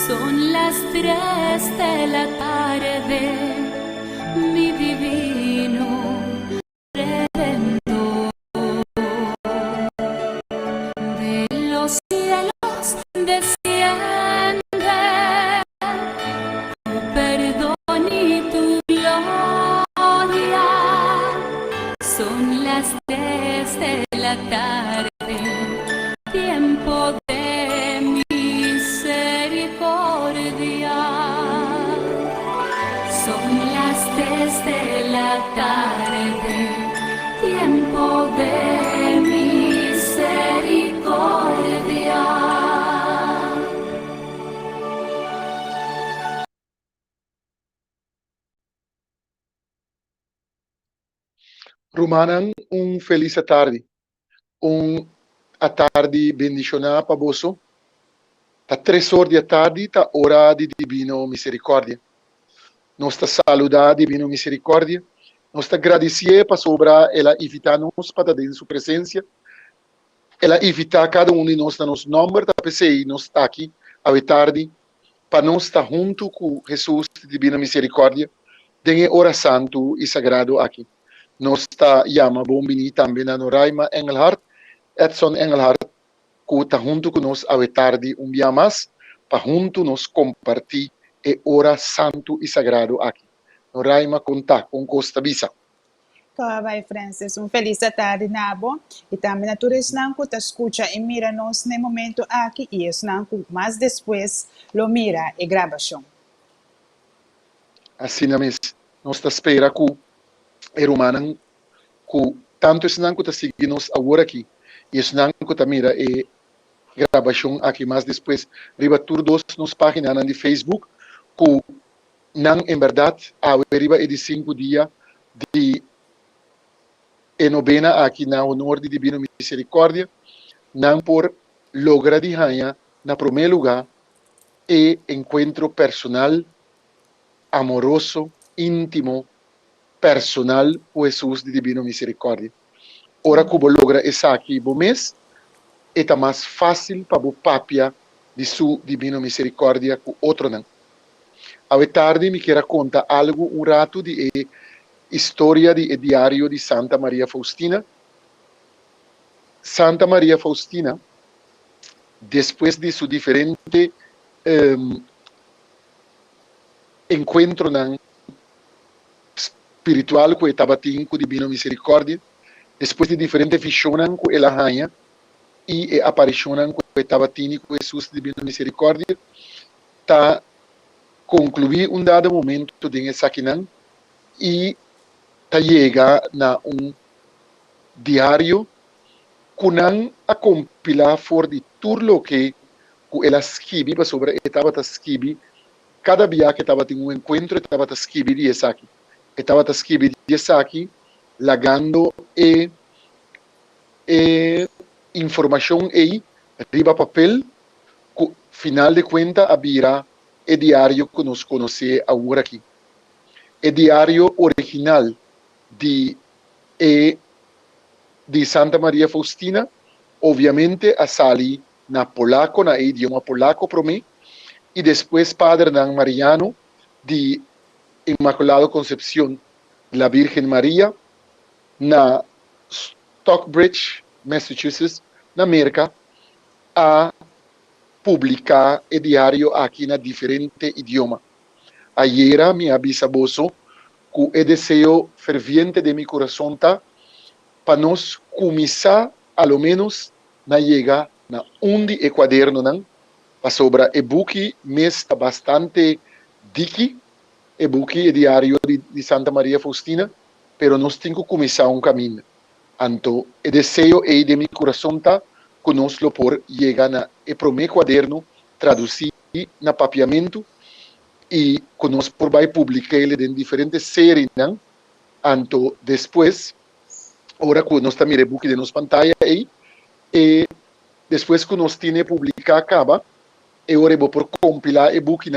Son las 3 de la tarde, mi divino Redentor. De los cielos desciende tu perdón y tu gloria. Son las 3 de la tarde, tiempo de misericordia. Son las 3 de la tarde, tiempo de misericordia. Rumanan feliz tarde, a tarde bendicionada para vosso. Tá 3 horas da tarde, tá hora de divino misericórdia. Nós está saludar divino misericórdia. Nós está agradecer para sobrar ela evitar nos para dentro de sua presença. Ela evitar cada um de nós nos número da PCI, nós está aqui à tarde para nós estar junto com Jesus de divina misericórdia. Dengue hora santo e sagrado aqui. Nós está chama bom venir também na Noraima Engelhardt, Edson Engelhardt, que está junto conosco à tarde dia mais, para junto nos compartilhar e hora santo e sagrado aqui. Noraima conta com Costa Visa. Vai, Francis, feliz tarde, Nabo. E também a todos que escuta e mira nos no momento aqui e os mas depois lo mira e gravação. Assim mesmo, nós espera que o romano, que tanto os que está seguindo agora aqui, e os que está mira e gravação aqui, mas depois riba todos nos páginas de Facebook, que não em verdade arriba de 5 dias de novena aqui na honor de divino misericórdia, não por lograr de ganhar na primeiro lugar e encontro personal, amoroso, íntimo, personal com Jesus de divino misericórdia. Ora que você logra isso aqui bom mês, é mais fácil para você papia de sua divino misericórdia com outro não. À tarde me quero contar algo rato de história de diário de Santa Maria Faustina. Santa Maria Faustina, depois de seu diferente encontro espiritual com estava tendo com divino misericórdia, depois de diferente visões com ela rainha e aparições com estava tendo com Jesus divino misericórdia, tá concluir dado momento de saquinan e tá chega na diário que não a compilar for de tudo que ela escreve sobre estava escreve cada dia que estava tendo encontro estava escreve de essa aqui estava escreve de essa aqui lagando informação aí riba papel que final de conta abrirá o diário que nos conhece agora aqui o diário original de Santa Maria Faustina, obviamente a sali na polaco, na idioma polaco para mim, e depois Padre Mariano de Inmaculada Concepción, la Virgen Maria, na Stockbridge, Massachusetts, na América, a publicar o diário aqui na diferente idioma. Ayer me avisa boso que o desejo ferviente de mi corazón está para nós começar, a lo menos, na llegar na de quaderno, para sobra e-book, mês está bastante dique, e-book e diário de Santa Maria Faustina, pero nós temos que começar caminho. Então, o desejo de mi coração está que nós lo por llegar na e primeiro quaderno, traduzir na papiamento, e que nós por vai publicar ele em diferentes séries, então depois, agora que nós estamos mirando de nos pantalla aí, e depois que nós temos publicar acaba, e agora vou por compilar e book,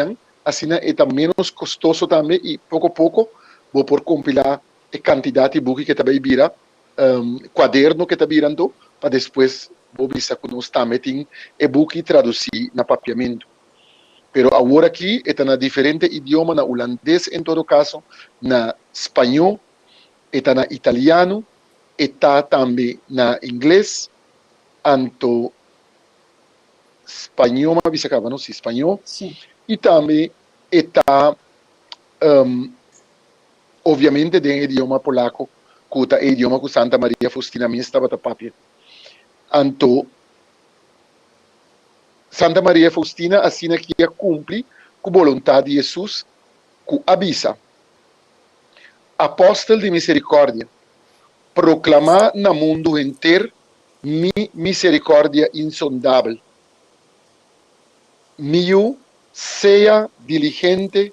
assim é também menos custoso também, e pouco a pouco vou por compilar a quantidade de book que também vira, quaderno que está virando, para depois vou ver que nós também tem e book traduzir na papiamento. Pero agora aqui está na diferente idioma, na holandês em todo caso, na espanhol, está na italiano, está também na inglês, anto espanhol, mas bisa acaba, não? Sim, espanhol. Sim. E também está, obviamente, em idioma polaco, que é o idioma que Santa Maria Faustina me estava a papel. Anto, Santa Maria Faustina, assim que cumpre com a vontade de Jesus, que avisa. Apóstolo de misericórdia, proclamar no mundo inteiro mi misericórdia insondável. Miu seja diligente,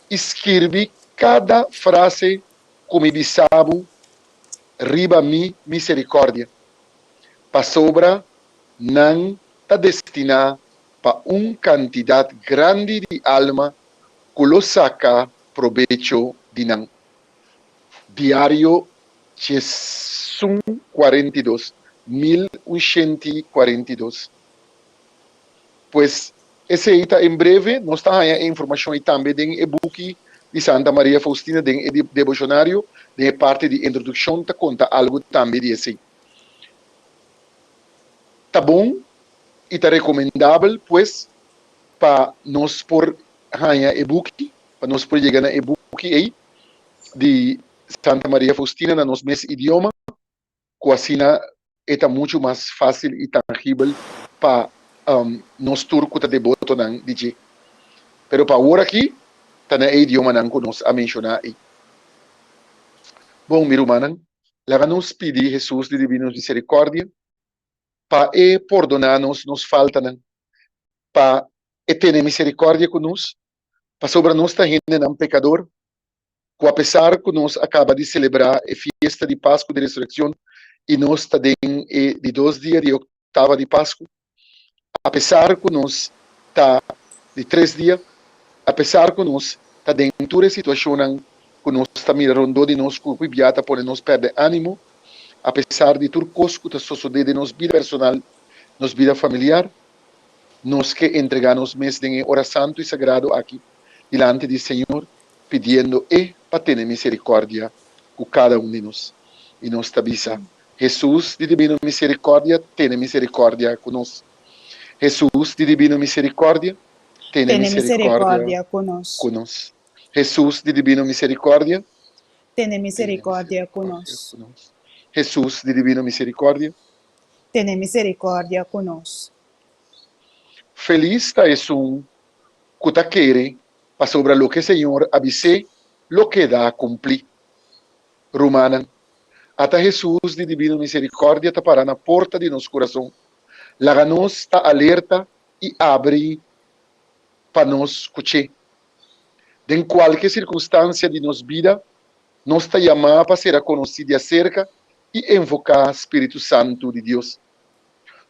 escrevi cada frase como bisabo, riba mi misericórdia. Pa sobra, não está destinada para quantidade grande de alma que lo saca provecho de não. Diário Jesus 42, 1142. Pues, esse aí está em breve, nós está a informação aí também em e-book de Santa Maria Faustina, em devocionário, de parte de introdução, tá conta algo também desse. Tá bom e tá recomendável, pues, para nós por ganhar e-book, para nós por chegar na e-book aí, de Santa Maria Faustina, na nosso mesmo idioma, que assim é muito mais fácil e tangível para nós turcos tá devoto não DJ. Pero para agora aqui, tá na idioma não que nós a mencionar aí. Bom, meu irmão, lá nos pedir Jesus de divina misericórdia, para perdonar-nos nos falta, para ter misericórdia conosco, para sobre nós estar ainda um pecador, que apesar que nós acaba de celebrar a festa de Páscoa de Ressurreição, e nós está de 2 dias de oitava de Páscoa, apesar que nós está de 3 dias, apesar que nós está dentro de situação que nós está mirando de nós corpo e biata por nós perder ânimo, apesar de tudo coisa que está sucedendo em nossa vida personal, nossa vida familiar, nós que entregamos mês de hora santo e sagrado aqui, diante do Senhor, pedindo para ter misericórdia com cada de nós. E nós avisa, Jesus de divina misericórdia, tenha misericórdia conosco. Jesus de divina misericórdia, tenha misericórdia conosco. Jesus de divina misericórdia, Tenha misericórdia conosco. Jesus de divina misericórdia, tenha misericórdia conosco. Feliz está es que te quiere para sobre lo que el Señor avise, lo que da a cumplir. Romana, hasta Jesús de divina misericordia te para na porta de nosso coração. La nos está alerta e abre para nos escuchar. De qualquer circunstância de nossa vida, nos está chamada para ser conhecida acerca e invocar o Espírito Santo de Deus.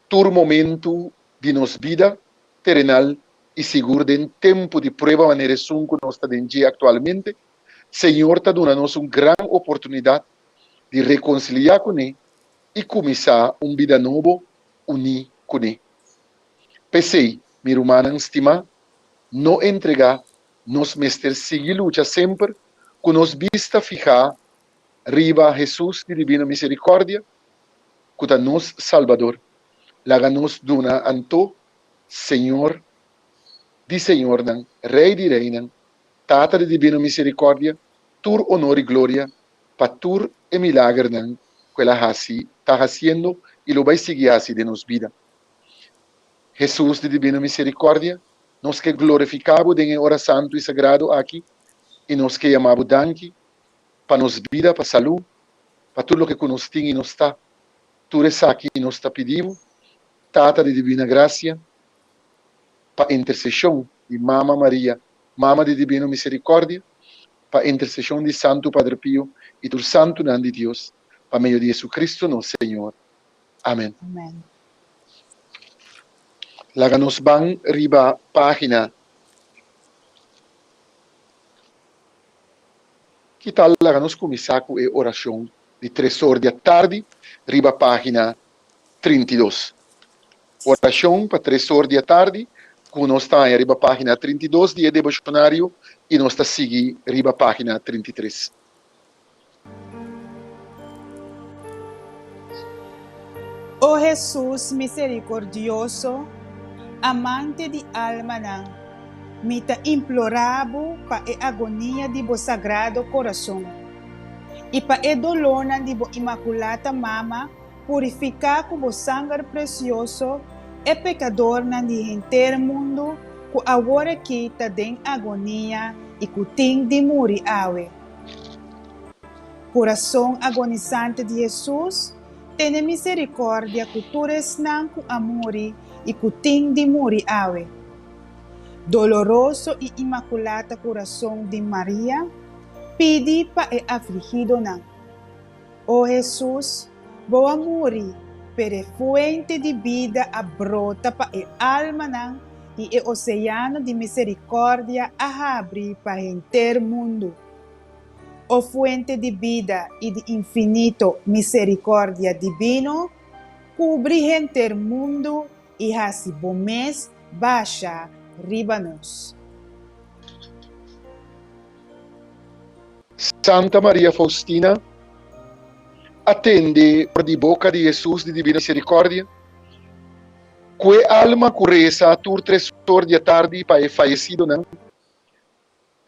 Todo momento de nossa vida terrenal e seguro em tempo de prova maneira que nós estamos atualmente, Senhor está dando-nos uma grande oportunidade de reconciliar com Ele e começar uma vida nova unida com Ele. Pensei, minha irmã estimada, não entregar nos mestres seguir luta sempre com nos vista fijar riba Jesus de divina misericórdia, que é nosso Salvador. Laga-nos duna anto, Senhor, de Senhor, Rei de Reina, Tata de divina misericórdia, tur honor e glória, para tur e milagre que ela está fazendo e lo vai seguir assim de nos vida. Jesus de divina misericórdia, nós que glorificamos em hora santo e sagrado aqui, e nós que amamos danke, para nos vida, para saúde, para tudo o que nos tem e nos está, tudo isso aqui nos está pedindo, Tata de divina graça, para intercessão de Mama Maria, Mama de divina misericórdia, para intercessão de Santo Padre Pio e do Santo Nome de Deus, para meio de Jesus Cristo, nosso Senhor. Amém. Amém. Laga nos van riba página. Que tal laga nos começar com a oração de 3 horas da tarde, riba página 32. Oração para 3 horas da tarde, que nós está em riba página 32 de devocionário e nós está seguindo riba página 33. Oh Jesus misericordioso, amante de alma nan, me ta implorabo pa e agonia de bo sagrado coração. E pa e dolor nan de bo imaculata mama, purificar com bo sangue precioso, e pecador nan de inteiro mundo, ku agora que ta den agonia e ku ting de muri awe. Coração agonizante de Jesus, tenha misericórdia que tu resnan com amore e que ting de muri awe. Doloroso e imaculata coração de Maria, pedi pa e afligido nan. Oh Jesus, boa muri, pere fuente de vida abrota pa e alma nan e oceano de misericórdia a abrir para inteiro mundo. O fuente de vida e de infinito misericórdia divino, cubre inteiro mundo e hace bom mês baixa ribanos. Santa Maria Faustina, atende por de boca de Jesus de divina misericórdia, que alma curesa tur 3 horas da tarde para fallecido não,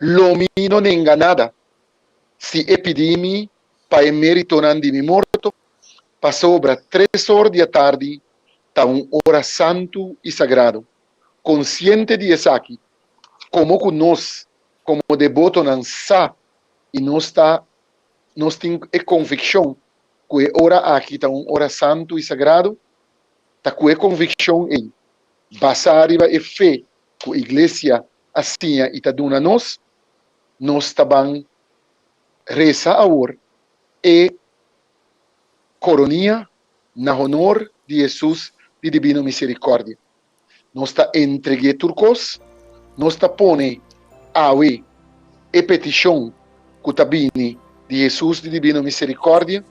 lomino nem enganada, se epidemi para mérito não de mi morto, para sobra 3 horas da tarde, ta hora santo e sagrado, consciente de isso aqui, como que nós, como devoto não sa, e nós temos a convicção que hora aqui está hora santo e sagrado, tá com a convicção em basar e fé que a igreja assim e tá dando a nós também reza agora e coronia na honor de Jesus de divina misericórdia. Nós está entregue turcos, nós está pone awe e petição que tá bini de Jesus de divina misericórdia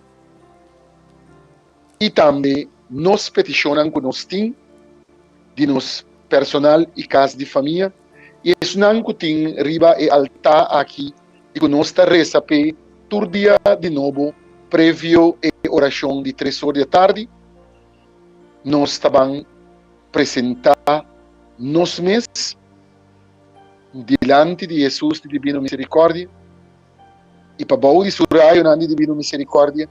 e também nos peticionam que nós temos de nos personal e casa de família e isso não que tem riba e altar aqui e que nós está reza pe todo dia de novo prévio e oração de 3 horas da tarde nós também apresentar nos mês diante de Jesus de divina misericórdia e para baú de suraio de divina misericórdia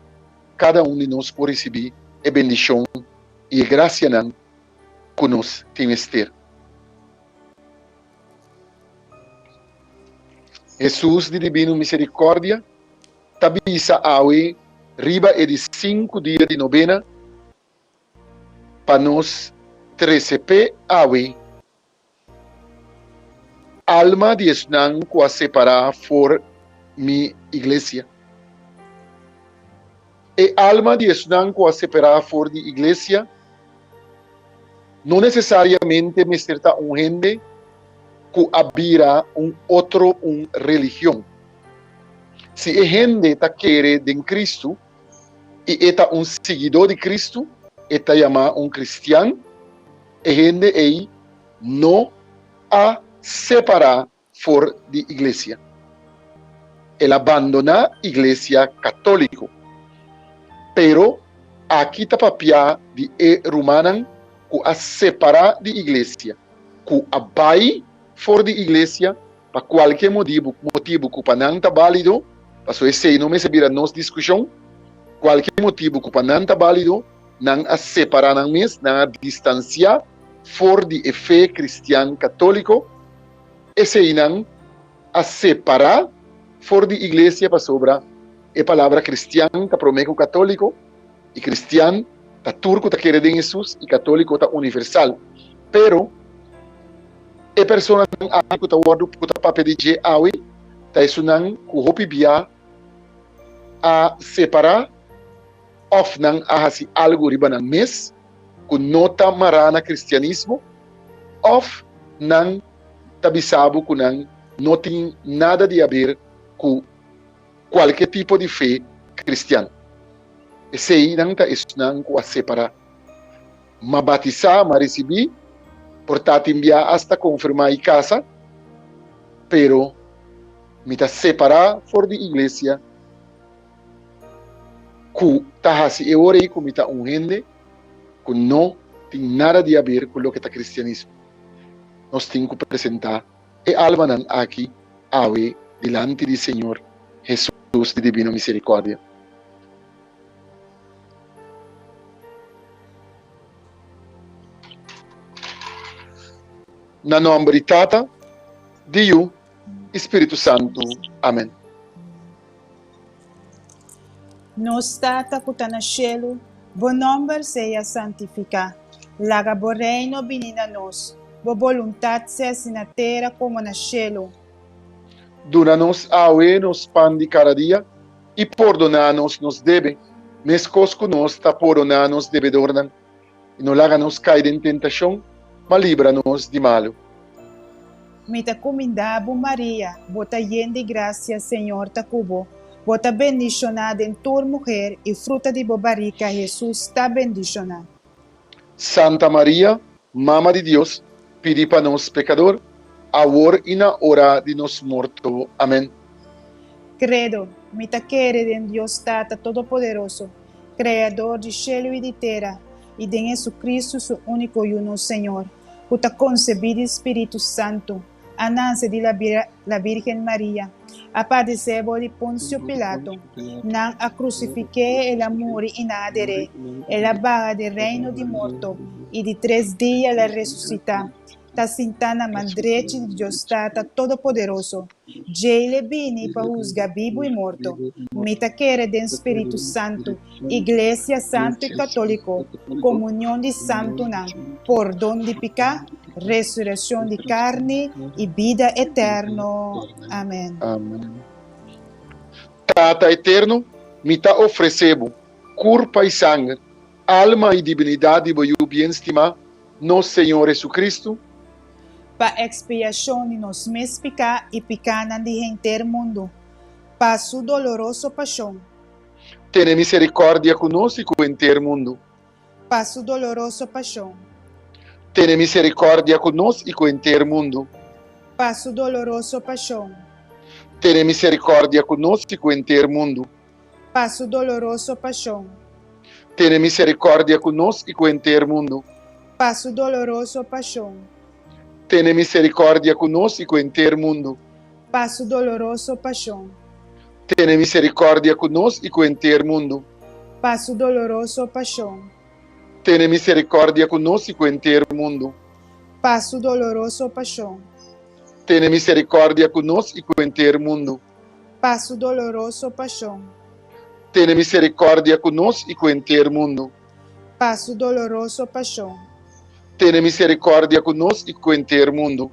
cada de nós pode receber a bendição e a graça que nós temos ter. Jesus de divina misericórdia tabisa awe riba e de 5 dias de novena para nós 13p awe alma de esnan que a separar for mi igreja. E alma de esnan que a separar for de igreja não necessariamente me certa gente que abira outro religião. Se a gente está querendo em Cristo e está seguidor de Cristo, está chamado cristiano, a gente aí não a separar for de igreja. Ele abandona a igreja católica. Pero aqui está papia de romana que a separar de igreja, que abai for de igreja para qualquer motivo que não está válido, para esse não me servir a nossa discussão, qualquer motivo que não está válido, não a separar não mesmo, não a distanciar for de fé cristiano católico, esse não a separar for de igreja para sobra a palavra cristiano está prometido católico e cristiano está turco está querendo em Jesus e católico está universal. Pero a pessoa que está guardando que está papel de awe está isso não que hope bia a separar of não a assim algo riba não mes que nota marana cristianismo of não tabisabo que não tem nada de a ver com qualquer tipo de fé cristiana. Esse aí não está isso não a separar. Mas batizar, mas receber, Portanto, enviar hasta confirmar em casa, pero me está separar fora da igreja, que está assim, eu orei com me está gente que não tem nada a ver com o que é cristianismo. Nós temos que apresentar e alma aqui, ave, delante do Senhor Jesus de divina misericórdia. Na nome de Tata, de Yu, Espírito Santo. Amém. Nos Tata que está no cielo, bom nome seja santificado. Laga bo reino vinda nos, bo vontade seja na terra como no cielo. Dura-nos ave nos pão de cada dia, e perdona-nos nos deve, mescos que nos está perdonando-nos devedor, e não laga-nos cair em tentação, mas livra-nos de malo. Mita comendabo Maria, bota llena de gracia, Senhor ta cubo, bota bendicionada em tua mulher, e fruta de bobarica, Jesus está bendicionado. Santa Maria, Mama de Deus, pedi para nós pecador, agora e na hora de nos morto. Amém. Credo, mita querer em Deus Tata Todo-Poderoso, Criador de céu e de terra, e de Jesucristo, seu único e uno Senhor, que está concebido Espírito Santo, a nascer de la Virgen Maria, a padecer de Pôncio Pilato, não a crucifiquei, ela morre e não adere, ela vaga de reino de morto, e de 3 dias ela ressuscita. Está sentada na direita de Deus Tata Todo-Poderoso. Ele vine para juzgar vivo e morto. Mita querer de Espírito Santo, Igreja Santo e Católico, comunhão de santo não, perdão de pecado, ressurreição de carne e vida eterna. Amém. Amém. Tata eterno, me está oferecendo corpo e sangue, alma e divinidade para o bem-estimar, nosso Senhor Jesus Cristo, para expiação de nos meus pecados e pecados de gente do mundo, para sua dolorosa paixão, tenha misericórdia conosco e com o inteiro mundo. para sua dolorosa paixão, Tenha misericórdia conosco e com o inteiro mundo. para sua dolorosa paixão, Tenha misericórdia conosco e com o inteiro mundo. para sua dolorosa paixão, Tenha misericórdia conosco e com o inteiro mundo. para sua dolorosa paixão, Tenha misericórdia conosco e com o inteiro mundo. para sua dolorosa paixão, Tenha misericórdia conosco e com o inteiro mundo. para sua dolorosa paixão, Tenha misericórdia conosco e com o inteiro mundo. para sua dolorosa paixão, Tenha misericórdia conosco e com o inteiro mundo. para sua dolorosa paixão, Tenha misericórdia conosco e com o inteiro mundo. para sua dolorosa paixão. Tenha misericórdia conosco e com o inteiro mundo.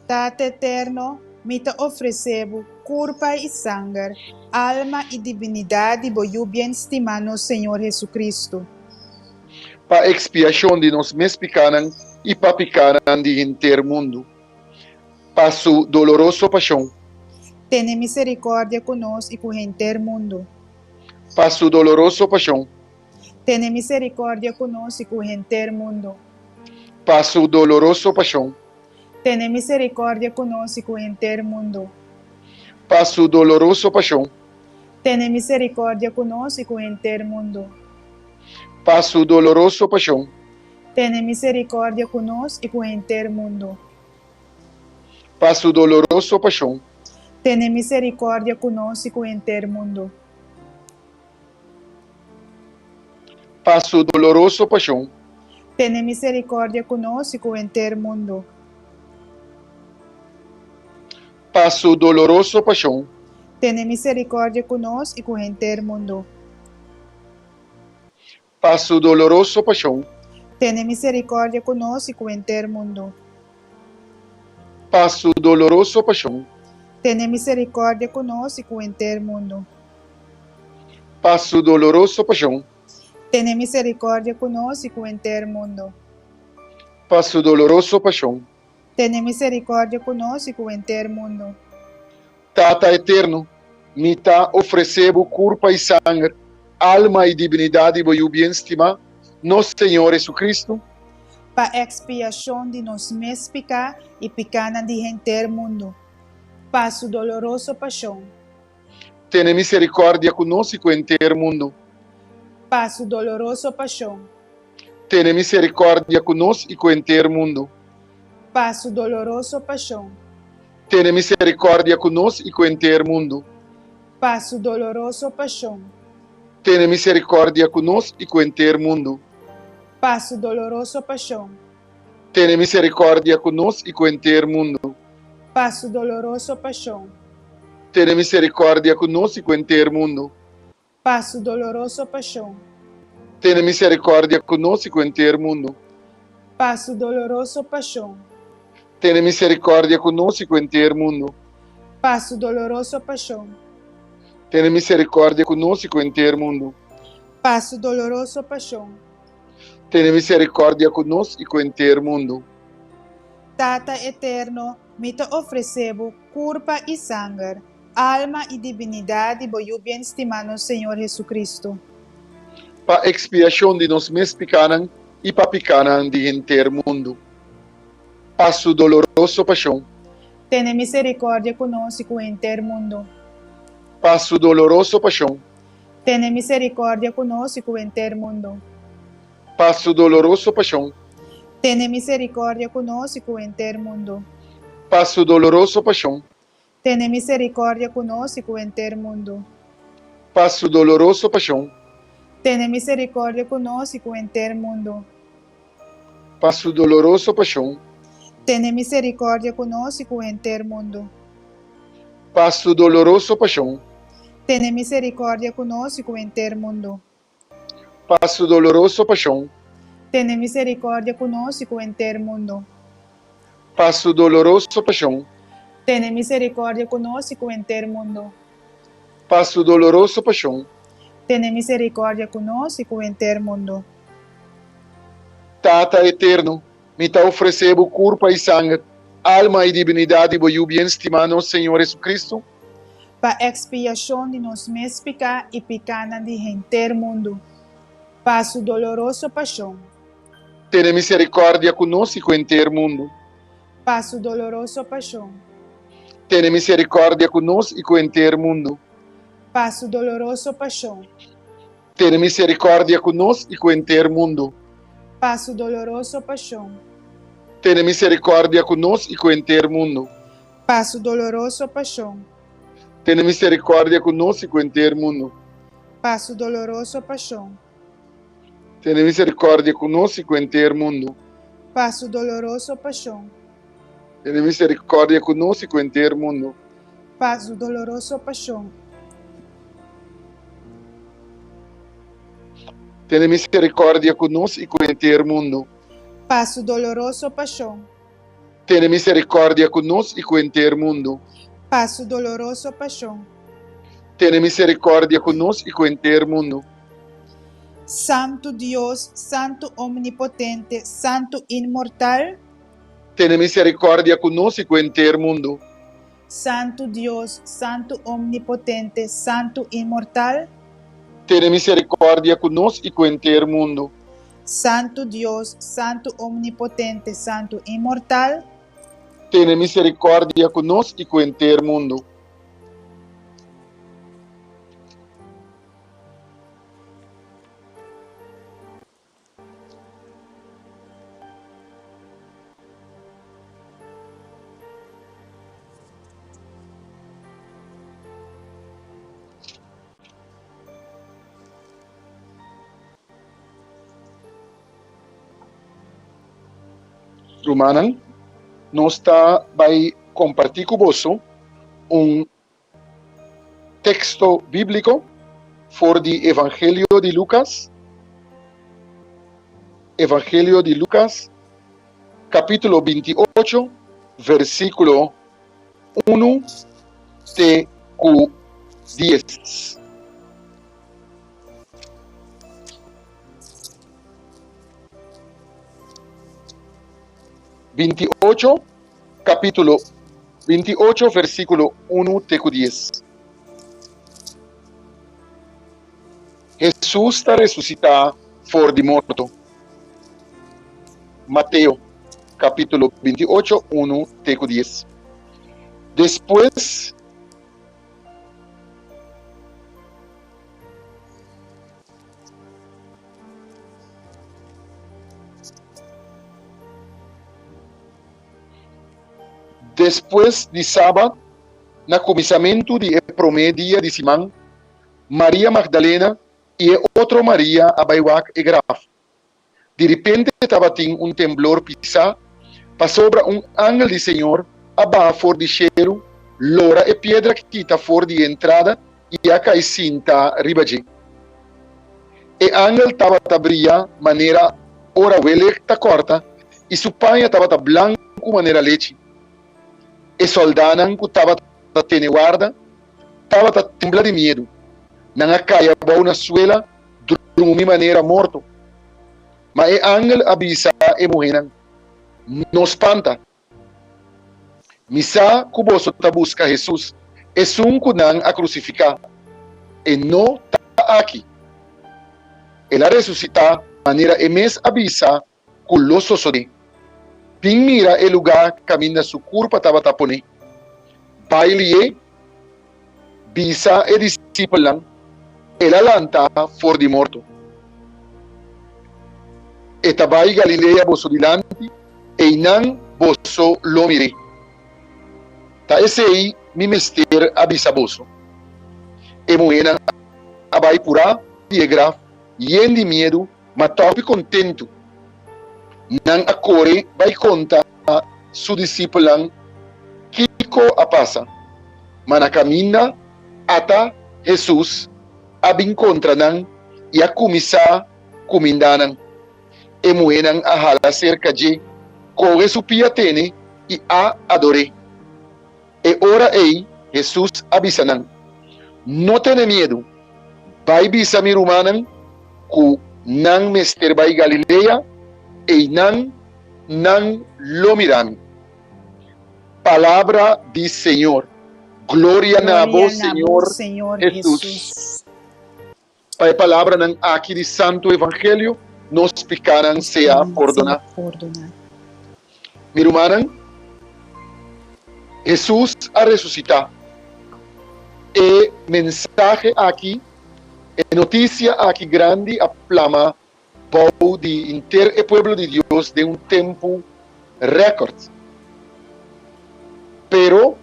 Tata eterno, me te oferecebo corpo e sangue, alma e divinidade, por o bem-estimado Senhor Jesus Cristo, Para expiação de nos meus pecados e para pecados de inteiro mundo. Para sua dolorosa paixão. Tenha misericórdia conosco e com o inteiro mundo. Para sua dolorosa paixão. Tenha misericórdia conosco e com o inteiro mundo. Para sua dolorosa paixão. Tenha misericórdia conosco e com o inteiro mundo. Para sua dolorosa paixão. Tenha misericórdia conosco e com o inteiro mundo. Para sua dolorosa paixão. Tenha misericórdia conosco e com o inteiro mundo. Para sua dolorosa paixão. Tenha misericórdia conosco e com o inteiro mundo. Para sua dolorosa paixão. Tenha misericórdia conosco e com o inteiro mundo. Para sua dolorosa paixão. Tenha misericórdia conosco e com o inteiro mundo. Para sua dolorosa paixão. Tenha misericórdia conosco e com o inteiro mundo. Para sua dolorosa paixão. Tenha misericórdia conosco e com o inteiro mundo. Para sua dolorosa paixão. Tenha misericórdia conosco e com o inteiro mundo. Para sua dolorosa paixão. Tenha misericórdia conosco e com o inteiro mundo. Tata eterno, me está oferecendo corpo e sangue, alma e divinidade para o bem-estimar, nosso Senhor Jesus Cristo, para expiação de nos meus pecados e pecados de gente do mundo, para sua dolorosa paixão, Tiene misericordia conosco inteiro mundo. para sua dolorosa paixão, Tiene misericordia conosco inteiro mundo. para sua dolorosa paixão, Tiene misericordia conosco inteiro mundo. para sua dolorosa paixão, Tiene misericordia conosco inteiro mundo. para sua dolorosa paixão, Tiene misericordia conosco inteiro mundo. para sua dolorosa paixão, Tiene misericordia conosco inteiro mundo. para sua dolorosa paixão, Tiene misericordia conosco inteiro mundo. para sua dolorosa paixão, Tiene misericordia conosco inteiro mundo. para sua dolorosa paixão, Tiene misericordia conosco inteiro mundo. para sua dolorosa paixão. Tiene misericordia conosco inteiro mundo. Tata eterno, me te oferecebo culpa e sangue, alma e divinidade, boiu bem estimado Senhor Jesucristo, Pa expiação de nos meus pecados e pa pecados de inteiro mundo. Pa su doloroso paixão. Tene misericórdia conosco em ter mundo. Pa su doloroso paixão. Tene misericórdia conosco em ter mundo. Pa su doloroso paixão. Tene misericórdia conosco em ter mundo. Pa su doloroso paixão. Tene misericórdia conosco em ter mundo. Pa su doloroso paixão. Tene misericórdia conosco em ter mundo. Pa su doloroso paixão. Tene misericórdia conosco em ter mundo. Pa su doloroso paixão. Tene misericórdia conosco em ter mundo. Pa su doloroso paixão. Tene misericórdia conosco em ter mundo. Pa su doloroso paixão. Tene misericórdia conosco em ter mundo. Pa su doloroso paixão. Tene misericórdia conosco em ter mundo. Tata eterno, me te oferecebo corpo e sangue, alma e divinidade, boiu bem estimado Senhor Jesucristo, Para expiação de nos meus pecados e pecados de gente mundo, para sua dolorosa paixão, tiene misericordia conosco inteiro mundo. para sua dolorosa paixão, Tiene misericordia conosco inteiro mundo. para sua dolorosa paixão, Tiene misericordia conosco inteiro mundo. para sua dolorosa paixão, Tiene misericordia conosco inteiro mundo. para sua dolorosa paixão, Tiene misericordia conosco inteiro mundo. para sua dolorosa paixão, Tiene misericordia conosco inteiro mundo. para sua dolorosa paixão, Tiene misericordia conosco inteiro mundo. para sua dolorosa paixão, Tiene misericordia conosco inteiro mundo. para sua dolorosa paixão, Tiene misericordia conosco inteiro mundo. para sua dolorosa paixão. Tiene misericordia conosco inteiro mundo. Santo Deus, Santo Omnipotente, Santo Inmortal, Tiene misericordia conosco inteiro mundo. Santo Deus, Santo Omnipotente, Santo Inmortal, Tiene misericordia conosco inteiro mundo. Santo Deus, Santo Omnipotente, Santo Inmortal, Tiene misericordia conosco inteiro mundo. Romana, nós vai compartir com você texto bíblico for de Evangelho de Lucas. Evangelho de Lucas, capítulo 28, versículo 1 até 10. Capítulo 28, versículo 1 até 10. Jesus está ressuscitado fora de morto. Mateo, capítulo 28, 1, teco 10. Después, de sábado, na começamento de promedia de Simão, Maria Magdalena e outra Maria abaiwak e graf. De repente estava um temblor pisar, passou sobre ángel do Senhor, abaixo for de cheiro, lora e pedra que está fora de entrada e a caicinta ribaji. E ángel estava a brilhar maneira ora wele ta corta e sua panha estava branco maneira leite. E soldanan que estava a ter guarda, estava a temblar de medo. Não caia bom na suela, dormir maneira morto. Mas o ángel avisa e morreram. Não espanta. Misa que você está buscando Jesus, é um que não a crucificar. E não está aqui. Ela ressuscita, maneira e mes avisa que lo sosode. Pin mira o lugar caminha sua curva estava tapone. Baile bisa e discípulo lang, ela lanta for de morto. E tabai Galileia boso dilante, e nan boso lo mire. Ta esse aí, mi mester avisa boso. E moena abai pura, e graf, yen de medo, mas top contento. Nan acore vai conta su discípulo lang, Kiko a passa. Mas na caminha, ata Jesus abincontranan e a começar comindanan. E moenan a hala cerca de corre su piatene e a adore. E ora ei, Jesus avisanan. Não tenha medo. Vai bisa mi rumanan, ku nan mester vai Galileia, e nan lo mirami. Palavra do Senhor. Glória na vós, Senhor Jesus. A palavra aqui de Santo Evangelho nos pecaram sea perdonar. Meu irmão, Jesus a ressuscitar. E mensagem aqui, e notícia aqui grande, a plama, para de inter o pueblo de Deus de tempo recorde. Pero,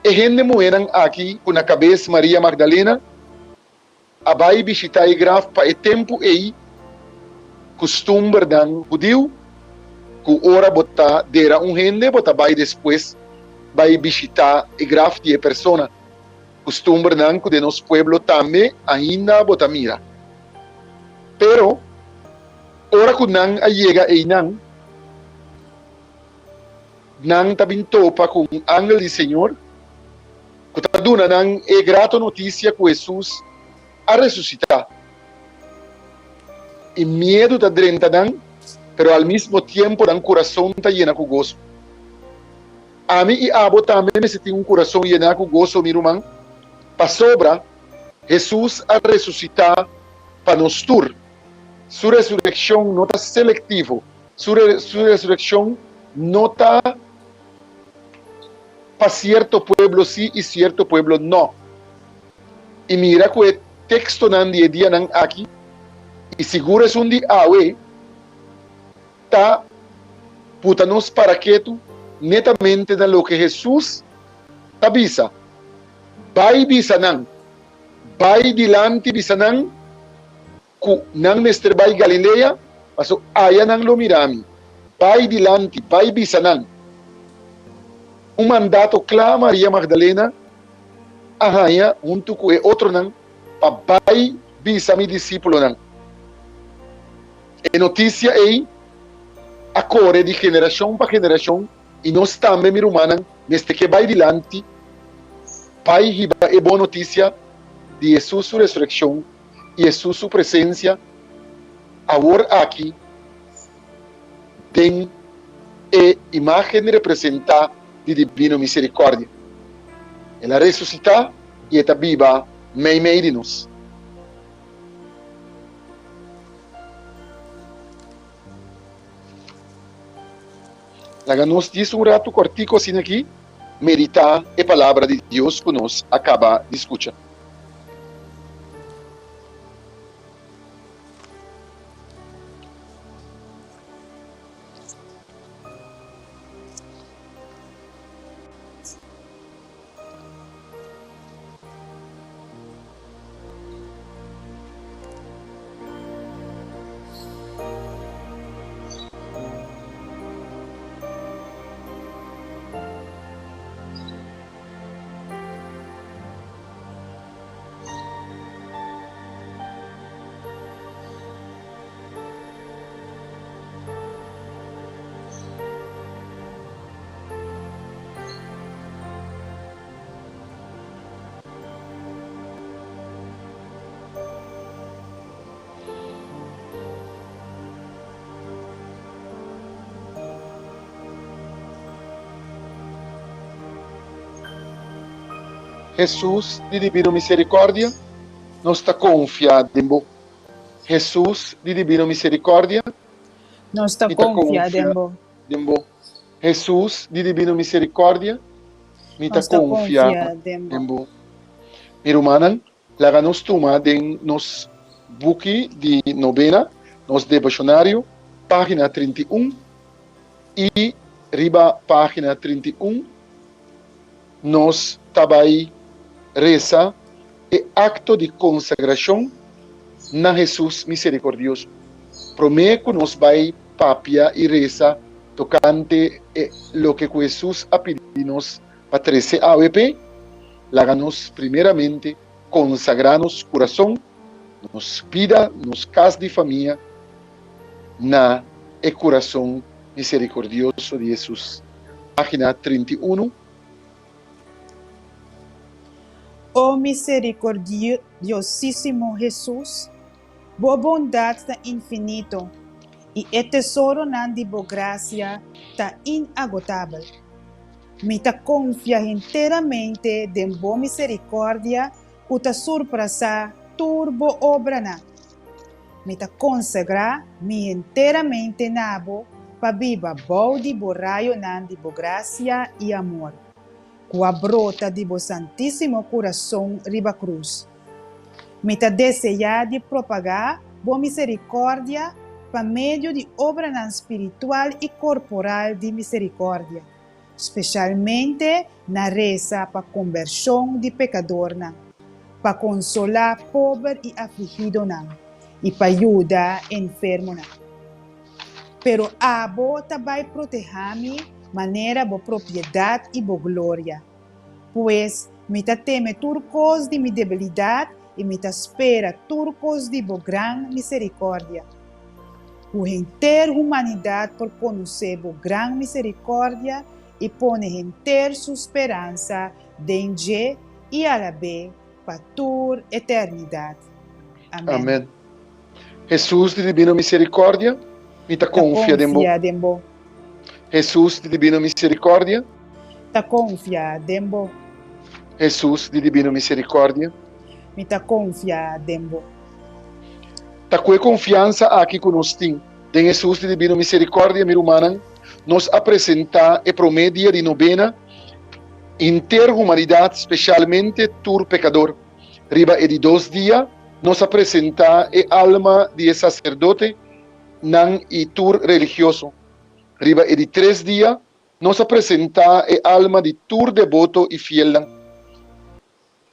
e gente moeram aqui com a cabeça Maria Magdalena, a vai visitar a graf para o tempo aí, costumbre dan judeu, que ora bota dera gente, bota vai depois, vai visitar a graf de persona. Costumbre dan que de nos pueblo também ainda bota mira. Pero, ora que não chega aí não tabin topa com ángel do Senhor, que está dando não é grata notícia que Jesus a ressuscitar. E medo está dentro não, pero ao mesmo tempo o coração está lleno com gozo. A mim e a abo também me senti coração lleno com gozo, meu irmão, para sobra Jesus a ressuscitar para nos tur. Sua ressurreição não está seletivo, sua ressurreição não está para certo pueblo sim e certo pueblo não. E mira que o texto não de dia não aqui, e seguro é um de awe, tá puta-nos para quieto, netamente na lo que Jesus tá bisa. Vai bisa não, vai dilante bisa não, ku nang Mr. Vai Galileia, paso aya nang lo mirami. Vai dilante, vai bisa não. Mandato claro Maria Magdalena, arranha junto com o outro não, para vai bisa mi discípulo não. E notícia aí, a corre de geração para geração, e nós também, meu irmão, neste que vai dilante, vai riba e boa notícia de Jesus sua ressurreição e Jesus sua presença, agora aqui, tem a imagem representada de divino misericórdia. Ela ressuscita e está viva, meio de nós. Laganos diz um rato cortico assim aqui, meditar a palavra de Deus que nós acaba de escutar. Jesus de divino misericórdia, nós está confiado em você. Jesus de divino misericórdia, Nós está Ita confiado em confia- você. em você. Jesus de divino misericórdia, me está Nós está confiado confiado em em você. você. Meu irmão, laga nos toma de nos buki de novena, nos devocionário, página 31 e riba página 31, nos tabai reza e acto de consagração na Jesus misericordioso. Prometo nos vai papia e reza tocante lo que Jesus ha pedido para 13 AWP. Láganos primeramente consagrarnos coração, nos pida, nos cas de família, na e coração misericordioso de Jesus. Página 31. Oh misericordiosíssimo Jesus, boa bondade está infinito e o tesouro de boa graça está inagotável. Me ta confia inteiramente em boa misericórdia, que ta surpresa turbo obra na. Me ta consagra me inteiramente nabo para viva bom de borraio de boa graça e amor. Com a brota de bo santíssimo coração riba cruz. Me ta deseja de propagar boa misericórdia para meio de obra espiritual e corporal de misericórdia, especialmente na reza para conversão de pecador, para consolar pobre e afligido e para ajudar enfermo. Pero abo também proteger-me maneira boa propriedade e boa glória, pois me ta teme turcos de minha debilidade e me ta espera turcos de boa grande misericórdia. O inteira humanidade por conhecer boa grande misericórdia e pone inteira sua esperança dentro e a la vez para toda eternidade. Amém. Amém. Jesus de divino misericórdia, me ta confia em você. em você. Jesus de divino misericórdia, Ta confiado em você. Jesus de divino misericórdia. Me ta confiado em você. Ta com confiança aqui conosco, em Jesus de divino misericórdia, meu irmão, nos apresenta e promedia de novena inter humanidade, especialmente tur pecador. Riba e de 2 dias, nos apresenta e alma de sacerdote nan e tur religioso. Riba e de 3 dias, nos apresenta e alma de tur devoto e fiel.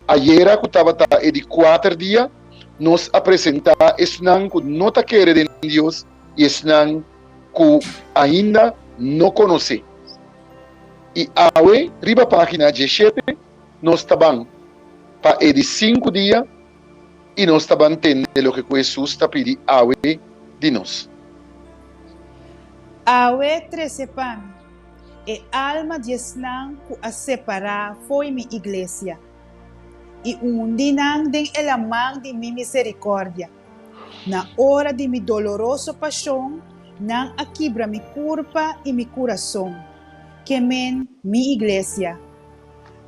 Ayer, que estava e de 4 dias, nos apresenta esnan que não ta querer de Deus e esnan que ainda não conhece. E awe, riba página 17, nós taban para de 5 dias e nós taban entender o que Jesus está pedindo awe de nós. Awe 13 pan, e alma de esnan que a separar foi minha igreja. E dinan den elamang de minha misericórdia. Na hora de mi doloroso paixão, não aquibra mi culpa e mi coração. Quemen mi igreja.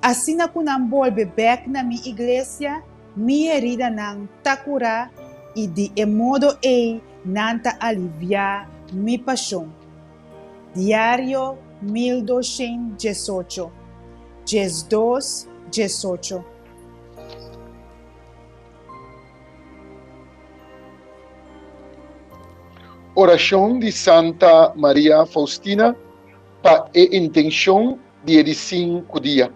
Assim na kunang volve back na mi igreja, mi herida nang takura e de modo ei nanta aliviar mi paixão. Diário 1218. 12, 18. Oração de Santa Maria Faustina para a intenção de 5 dias.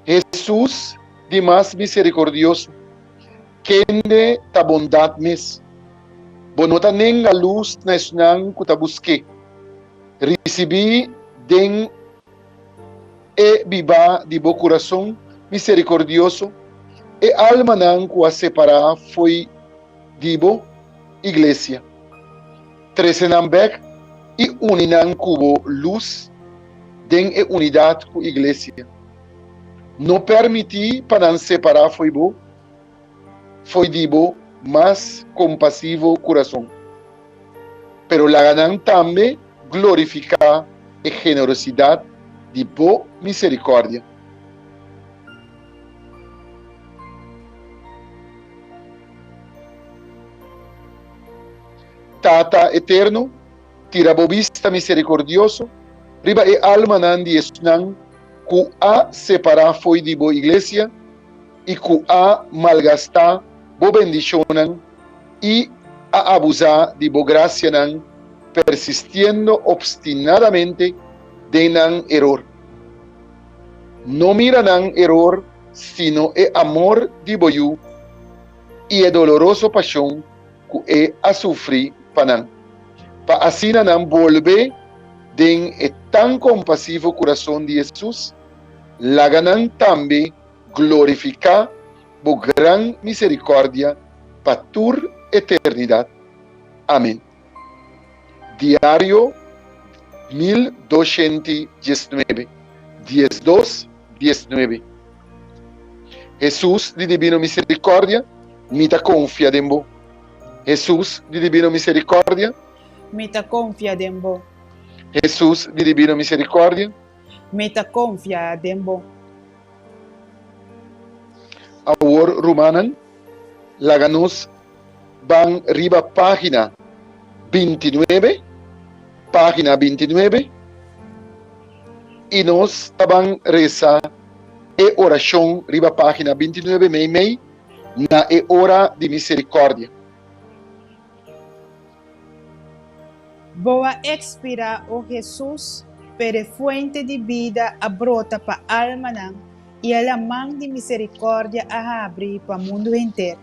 Jesus, de mais misericordioso, kende ta bondade mes, bonota nem a luz na esnan que ta busque, recebi den e viva de bo coração misericordioso, e alma nan que a separar foi dibo iglesia. Tresenambek e uninan cubo luz den e unidade com iglesia. Não permiti para não separar foi dibo mais compassivo coração. Pero la ganan também glorificar a generosidade de bo misericórdia. Tata eterno, tirabobista misericordioso, riba e alma nan di esnan, ku a separar foi de bo iglesia, e ku a malgastar bo bendicionan, e a abusar de bo gracia nan, persistiendo obstinadamente de nan error. No mira nan error, sino e amor de boyu, e e doloroso paixão, ku e a sufrir panan. Pa assim nan volve den e tan compassivo coração de Jesus, la ganan também glorificar bo gran misericórdia pa tur eternidade. Amém. Diário 1219, 12-19. Jesus de divino misericórdia, mita confia dembo. Jesus de divino misericórdia, Mita confia dembo. Jesus de divino misericórdia, Mita confia dembo. Awor Romanan, Laganos, van riba página 29, y nos taban reza e oración riba página 29, mei, na e hora de misericórdia. Boa expira, oh Jesus, pere fuente de vida abrota pa alma nan, e a mão de misericórdia a abre para o mundo inteiro.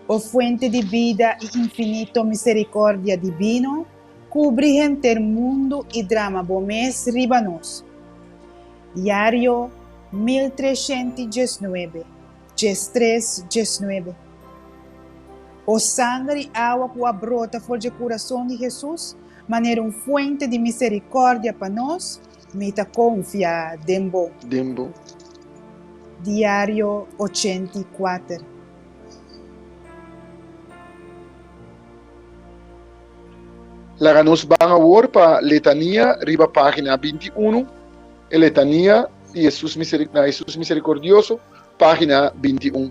O fuente de vida e infinito misericórdia divino, cubre enter mundo e drama bomes ribanos. Diário 1319, 13-19. O sangue e água que brota fora do coração de Jesus, maneira fuente de misericórdia para nós, mita confia dembo. Diário 84. Laganos van a para letania riba página 21, e letania de Jesus misericordioso, página 21.